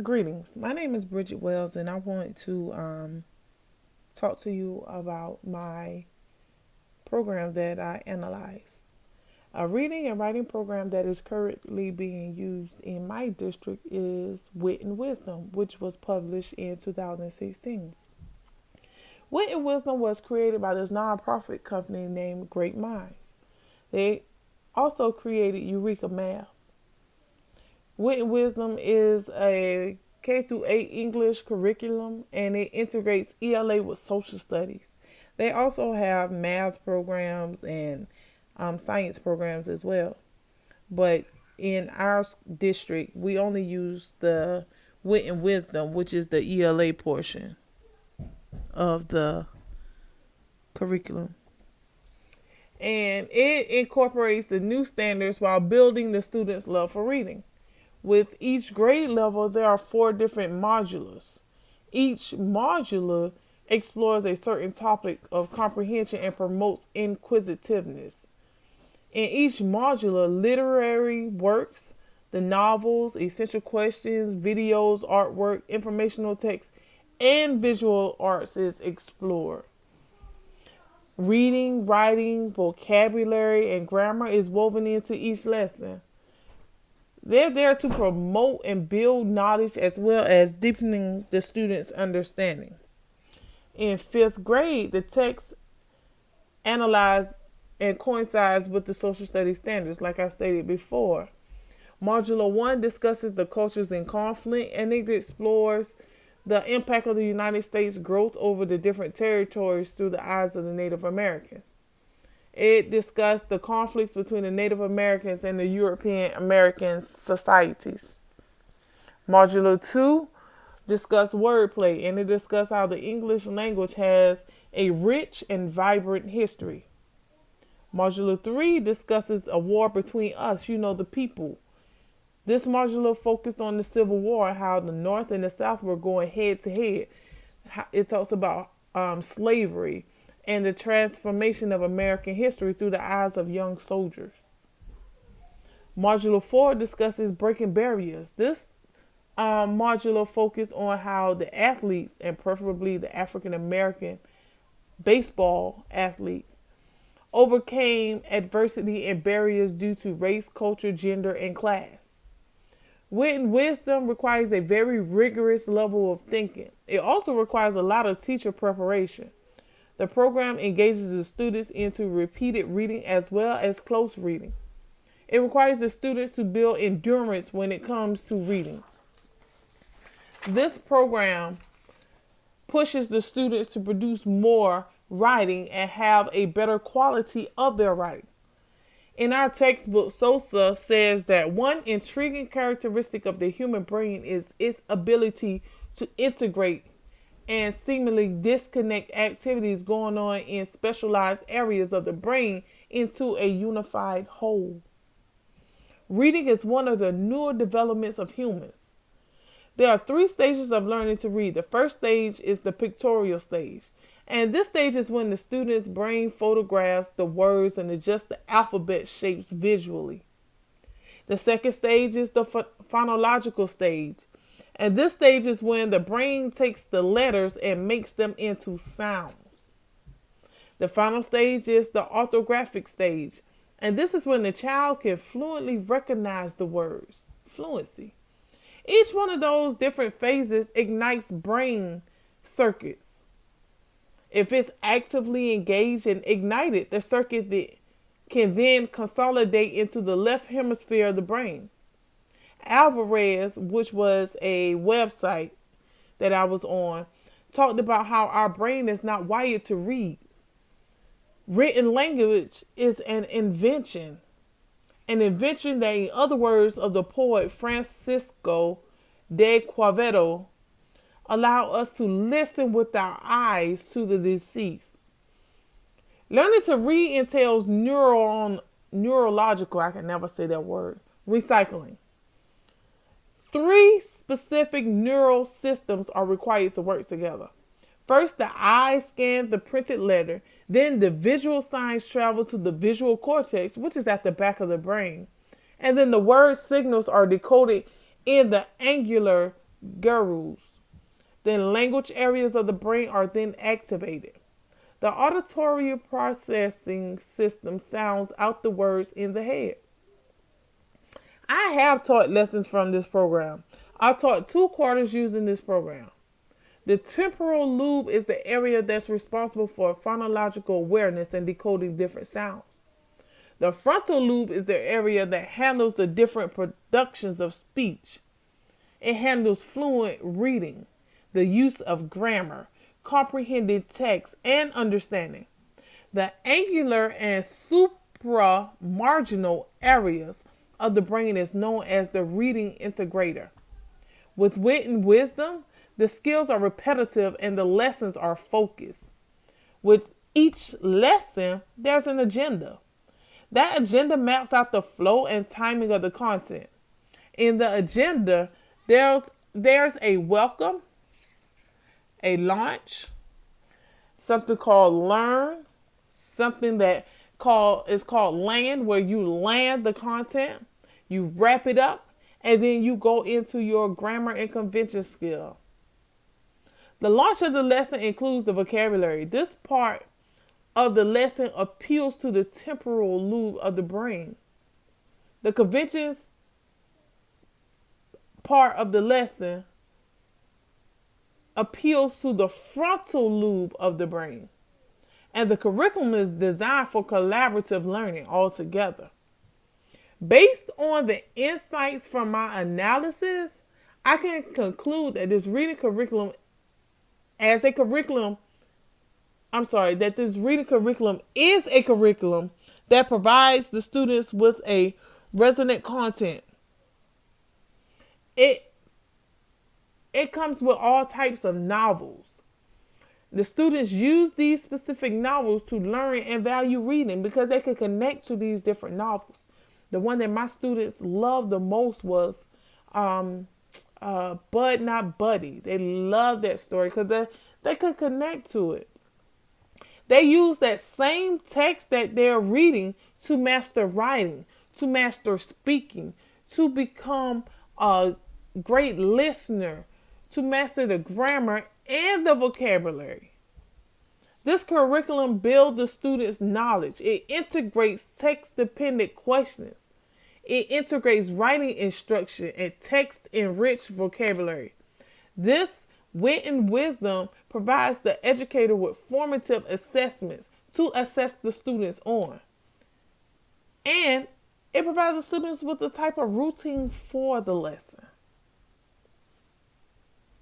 Greetings. My name is Bridget Wells, and I want to talk to you about my program that I analyzed. A reading and writing program that is currently being used in my district is Wit and Wisdom, which was published in 2016. Wit and Wisdom was created by this nonprofit company named Great Minds. They also created Eureka Math. Wit and Wisdom is a K through 8 English curriculum, and it integrates ELA with social studies. They also have math programs and science programs as well. But in our district, we only use the Wit and Wisdom, which is the ELA portion of the curriculum. And it incorporates the new standards while building the students' love for reading. With each grade level, there are 4 different modulas. Each modula explores a certain topic of comprehension and promotes inquisitiveness. In each modula, literary works, the novels, essential questions, videos, artwork, informational text, and visual arts is explored. Reading, writing, vocabulary, and grammar is woven into each lesson. They're there to promote and build knowledge as well as deepening the students' understanding. In 5th grade, the text analyzes and coincides with the social studies standards, like I stated before. Module 1 discusses the cultures in conflict, and it explores the impact of the United States growth over the different territories through the eyes of the Native Americans. It discussed the conflicts between the Native Americans and the European American societies. Module 2 discussed wordplay, and it discussed how the English language has a rich and vibrant history. Module 3 discusses a war between us, the people. This module focused on the Civil War, how the North and the South were going head to head. It talks about slavery and the transformation of American history through the eyes of young soldiers. Module 4 discusses breaking barriers. This module focused on how the athletes, and preferably the African American baseball athletes, overcame adversity and barriers due to race, culture, gender, and class. Wit and Wisdom requires a very rigorous level of thinking. It also requires a lot of teacher preparation. The program engages the students into repeated reading as well as close reading. It requires the students to build endurance when it comes to reading. This program pushes the students to produce more writing and have a better quality of their writing. In our textbook, Sosa says that one intriguing characteristic of the human brain is its ability to integrate and seemingly disconnect activities going on in specialized areas of the brain into a unified whole. Reading is one of the newer developments of humans. There are 3 stages of learning to read. The first stage is the pictorial stage. And this stage is when the student's brain photographs the words and adjusts the alphabet shapes visually. The second stage is the phonological stage. And this stage is when the brain takes the letters and makes them into sounds. The final stage is the orthographic stage. And this is when the child can fluently recognize the words. Fluency. Each one of those different phases ignites brain circuits. If it's actively engaged and ignited, the circuit can then consolidate into the left hemisphere of the brain. Alvarez, which was a website that I was on, talked about how our brain is not wired to read. Written language is an invention that, in other words of the poet Francisco de Quevedo, allow us to listen with our eyes to the deceased. Learning to read entails neurological, I can never say that word, recycling. 3 specific neural systems are required to work together. First, the eye scans the printed letter. Then the visual signs travel to the visual cortex, which is at the back of the brain. And then the word signals are decoded in the angular gurus. Then language areas of the brain are then activated. The auditory processing system sounds out the words in the head. I have taught lessons from this program. I taught 2 quarters using this program. The temporal lobe is the area that's responsible for phonological awareness and decoding different sounds. The frontal lobe is the area that handles the different productions of speech. It handles fluent reading, the use of grammar, comprehending text, and understanding. The angular and supramarginal areas of the brain is known as the reading integrator. With wit and wisdom, the skills are repetitive and the lessons are focused. With each lesson, there's an agenda. That agenda maps out the flow and timing of the content. In the agenda, there's a welcome, a launch, something called learn, something that is called land, where you land the content, you wrap it up, and then you go into your grammar and convention skill. The launch of the lesson includes the vocabulary. This part of the lesson appeals to the temporal lobe of the brain. The conventions part of the lesson appeals to the frontal lobe of the brain. And the curriculum is designed for collaborative learning altogether. Based on the insights from my analysis, I can conclude that this reading curriculum is a curriculum that provides the students with a resonant content. It comes with all types of novels. The students use these specific novels to learn and value reading because they can connect to these different novels. The one that my students loved the most was Bud Not Buddy. They loved that story because they could connect to it. They use that same text that they're reading to master writing, to master speaking, to become a great listener, to master the grammar and the vocabulary. This curriculum builds the students' knowledge. It integrates text-dependent questions. It integrates writing instruction and text-enriched vocabulary. This wit and wisdom provides the educator with formative assessments to assess the students on. And it provides the students with the type of routine for the lesson.